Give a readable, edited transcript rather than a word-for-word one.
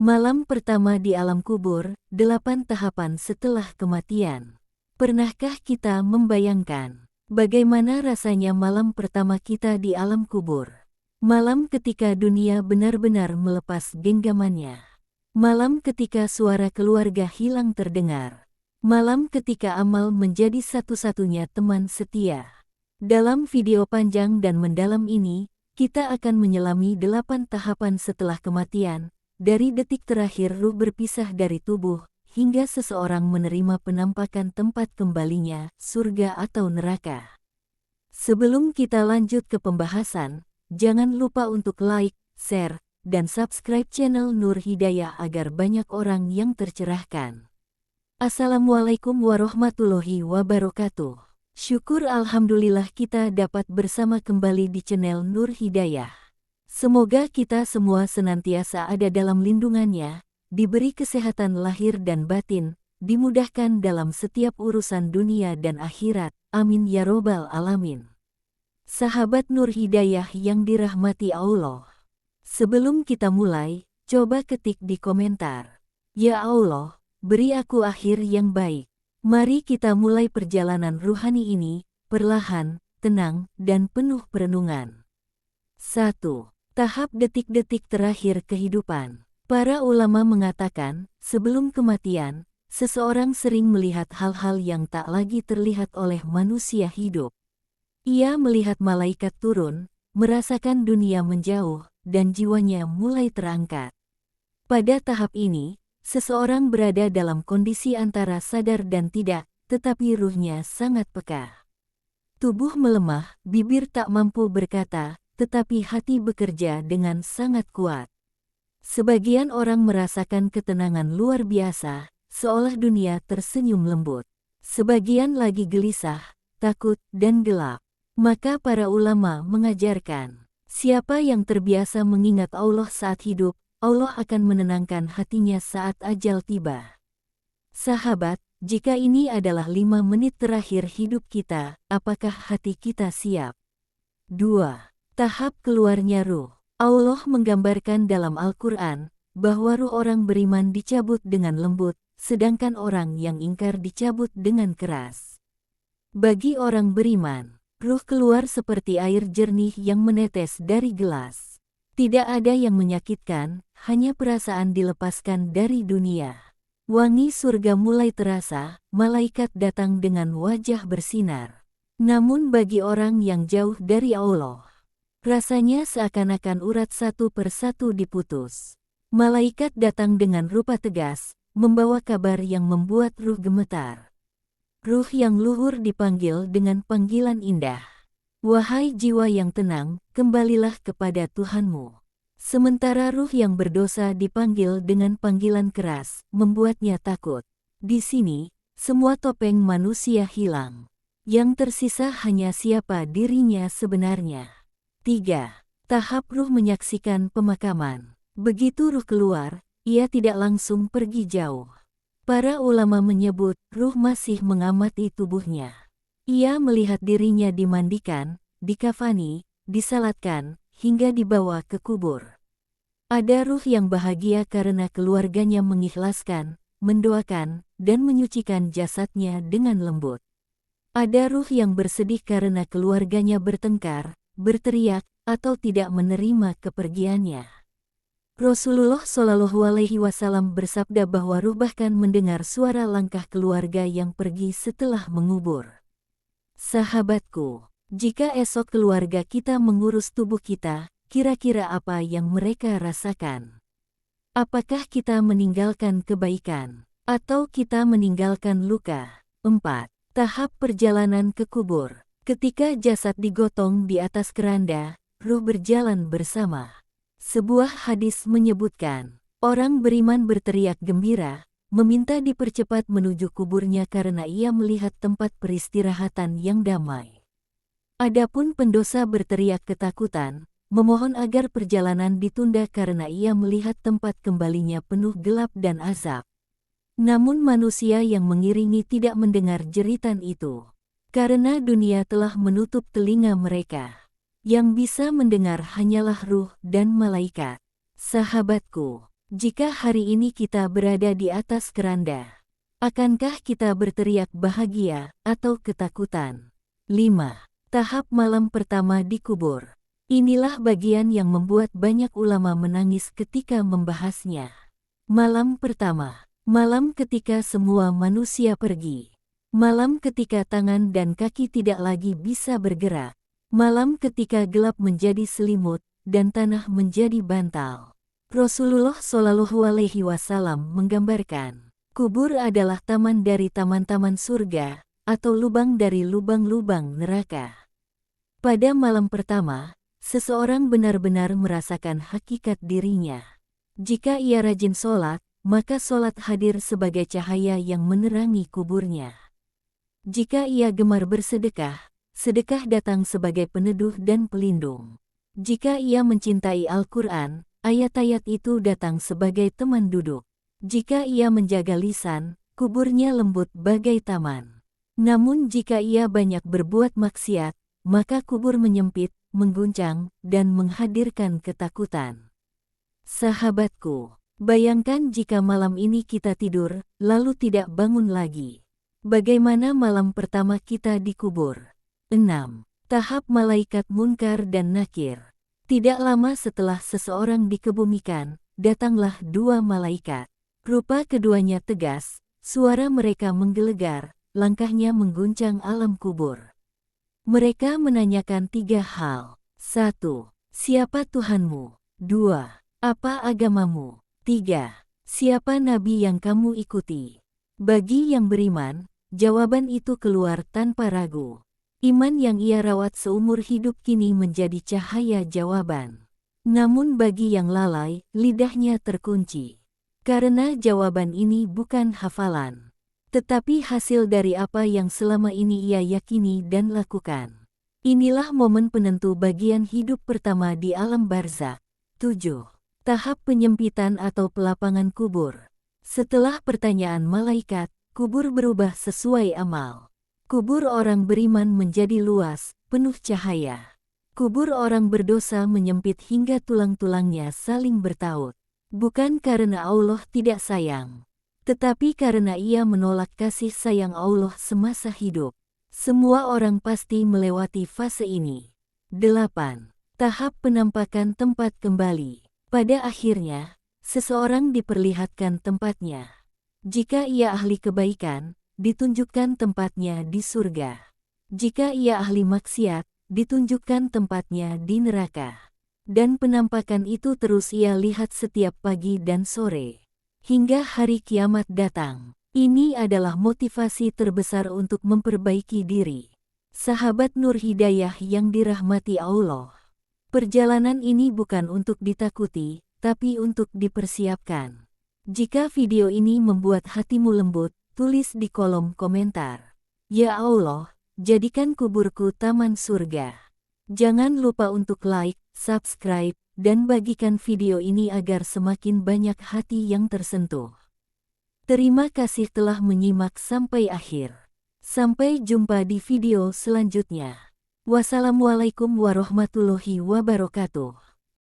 Malam pertama di alam kubur, 8 tahapan setelah kematian. Pernahkah kita membayangkan bagaimana rasanya malam pertama kita di alam kubur? Malam ketika dunia benar-benar melepas genggamannya. Malam ketika suara keluarga hilang terdengar. Malam ketika amal menjadi satu-satunya teman setia. Dalam video panjang dan mendalam ini, kita akan menyelami 8 tahapan setelah kematian. Dari detik terakhir ruh berpisah dari tubuh, hingga seseorang menerima penampakan tempat kembalinya, surga atau neraka. Sebelum kita lanjut ke pembahasan, jangan lupa untuk like, share, dan subscribe channel Nur Hidayah agar banyak orang yang tercerahkan. Assalamualaikum warahmatullahi wabarakatuh. Syukur alhamdulillah kita dapat bersama kembali di channel Nur Hidayah. Semoga kita semua senantiasa ada dalam lindungannya, diberi kesehatan lahir dan batin, dimudahkan dalam setiap urusan dunia dan akhirat. Amin ya robbal alamin. Sahabat Nur Hidayah yang dirahmati Allah. Sebelum kita mulai, coba ketik di komentar. Ya Allah, beri aku akhir yang baik. Mari kita mulai perjalanan ruhani ini, perlahan, tenang, dan penuh perenungan. 1. Tahap detik-detik terakhir kehidupan. Para ulama mengatakan, sebelum kematian, seseorang sering melihat hal-hal yang tak lagi terlihat oleh manusia hidup. Ia melihat malaikat turun, merasakan dunia menjauh, dan jiwanya mulai terangkat. Pada tahap ini, seseorang berada dalam kondisi antara sadar dan tidak, tetapi ruhnya sangat peka. Tubuh melemah, bibir tak mampu berkata, tetapi hati bekerja dengan sangat kuat. Sebagian orang merasakan ketenangan luar biasa, seolah dunia tersenyum lembut. Sebagian lagi gelisah, takut, dan gelap. Maka para ulama mengajarkan, siapa yang terbiasa mengingat Allah saat hidup, Allah akan menenangkan hatinya saat ajal tiba. Sahabat, jika ini adalah 5 menit terakhir hidup kita, apakah hati kita siap? 2. Tahap keluarnya ruh. Allah menggambarkan dalam Al-Quran, bahwa ruh orang beriman dicabut dengan lembut, sedangkan orang yang ingkar dicabut dengan keras. Bagi orang beriman, ruh keluar seperti air jernih yang menetes dari gelas. Tidak ada yang menyakitkan, hanya perasaan dilepaskan dari dunia. Wangi surga mulai terasa, malaikat datang dengan wajah bersinar. Namun bagi orang yang jauh dari Allah, rasanya seakan-akan urat satu persatu diputus. Malaikat datang dengan rupa tegas, membawa kabar yang membuat ruh gemetar. Ruh yang luhur dipanggil dengan panggilan indah. Wahai jiwa yang tenang, kembalilah kepada Tuhanmu. Sementara ruh yang berdosa dipanggil dengan panggilan keras, membuatnya takut. Di sini, semua topeng manusia hilang. Yang tersisa hanya siapa dirinya sebenarnya. 3. Tahap ruh menyaksikan pemakaman. Begitu ruh keluar, ia tidak langsung pergi jauh. Para ulama menyebut ruh masih mengamati tubuhnya. Ia melihat dirinya dimandikan, dikafani, disalatkan, hingga dibawa ke kubur. Ada ruh yang bahagia karena keluarganya mengikhlaskan, mendoakan, dan menyucikan jasadnya dengan lembut. Ada ruh yang bersedih karena keluarganya bertengkar, berteriak, atau tidak menerima kepergiannya. Rasulullah Shallallahu Alaihi Wasallam bersabda bahwa ruh bahkan mendengar suara langkah keluarga yang pergi setelah mengubur. Sahabatku, jika esok keluarga kita mengurus tubuh kita, kira-kira apa yang mereka rasakan? Apakah kita meninggalkan kebaikan, atau kita meninggalkan luka? 4. Tahap perjalanan ke kubur. Ketika jasad digotong di atas keranda, ruh berjalan bersama. Sebuah hadis menyebutkan, orang beriman berteriak gembira, meminta dipercepat menuju kuburnya karena ia melihat tempat peristirahatan yang damai. Adapun pendosa berteriak ketakutan, memohon agar perjalanan ditunda karena ia melihat tempat kembalinya penuh gelap dan azab. Namun manusia yang mengiringi tidak mendengar jeritan itu. Karena dunia telah menutup telinga mereka. Yang bisa mendengar hanyalah ruh dan malaikat. Sahabatku, Jika hari ini kita berada di atas keranda, akankah kita berteriak bahagia atau ketakutan? 5. Tahap malam pertama dikubur. Inilah bagian yang membuat banyak ulama menangis ketika membahasnya. Malam pertama, malam ketika semua manusia pergi. Malam ketika tangan dan kaki tidak lagi bisa bergerak. Malam ketika gelap menjadi selimut dan tanah menjadi bantal. Rasulullah Shallallahu Alaihi Wasallam menggambarkan, kubur adalah taman dari taman-taman surga, atau lubang dari lubang-lubang neraka. Pada malam pertama, seseorang benar-benar merasakan hakikat dirinya. Jika ia rajin sholat, maka sholat hadir sebagai cahaya yang menerangi kuburnya. Jika ia gemar bersedekah, sedekah datang sebagai peneduh dan pelindung. Jika ia mencintai Al-Quran, ayat-ayat itu datang sebagai teman duduk. Jika ia menjaga lisan, kuburnya lembut bagai taman. Namun jika ia banyak berbuat maksiat, maka kubur menyempit, mengguncang, dan menghadirkan ketakutan. Sahabatku, bayangkan jika malam ini kita tidur, lalu tidak bangun lagi. Bagaimana malam pertama kita dikubur? 6. Tahap malaikat Munkar dan Nakir. Tidak lama setelah seseorang dikebumikan, datanglah dua malaikat. Rupa keduanya tegas, suara mereka menggelegar, langkahnya mengguncang alam kubur. Mereka menanyakan 3 hal. 1. Siapa Tuhanmu? 2. Apa agamamu? 3. Siapa nabi yang kamu ikuti? Bagi yang beriman, jawaban itu keluar tanpa ragu. Iman yang ia rawat seumur hidup kini menjadi cahaya jawaban. Namun bagi yang lalai, lidahnya terkunci. Karena jawaban ini bukan hafalan, tetapi hasil dari apa yang selama ini ia yakini dan lakukan. Inilah momen penentu bagian hidup pertama di alam barzakh. 7. Tahap penyempitan atau pelapangan kubur. Setelah pertanyaan malaikat, kubur berubah sesuai amal. Kubur orang beriman menjadi luas, penuh cahaya. Kubur orang berdosa menyempit hingga tulang-tulangnya saling bertaut. Bukan karena Allah tidak sayang, tetapi karena ia menolak kasih sayang Allah semasa hidup. Semua orang pasti melewati fase ini. 8. Tahap penampakan tempat kembali. Pada akhirnya, seseorang diperlihatkan tempatnya. Jika ia ahli kebaikan, ditunjukkan tempatnya di surga. Jika ia ahli maksiat, ditunjukkan tempatnya di neraka. Dan penampakan itu terus ia lihat setiap pagi dan sore, hingga hari kiamat datang. Ini adalah motivasi terbesar untuk memperbaiki diri. Sahabat Nur Hidayah yang dirahmati Allah. Perjalanan ini bukan untuk ditakuti, tapi untuk dipersiapkan. Jika video ini membuat hatimu lembut, tulis di kolom komentar. Ya Allah, jadikan kuburku taman surga. Jangan lupa untuk like, subscribe, dan bagikan video ini agar semakin banyak hati yang tersentuh. Terima kasih telah menyimak sampai akhir. Sampai jumpa di video selanjutnya. Wassalamualaikum warahmatullahi wabarakatuh.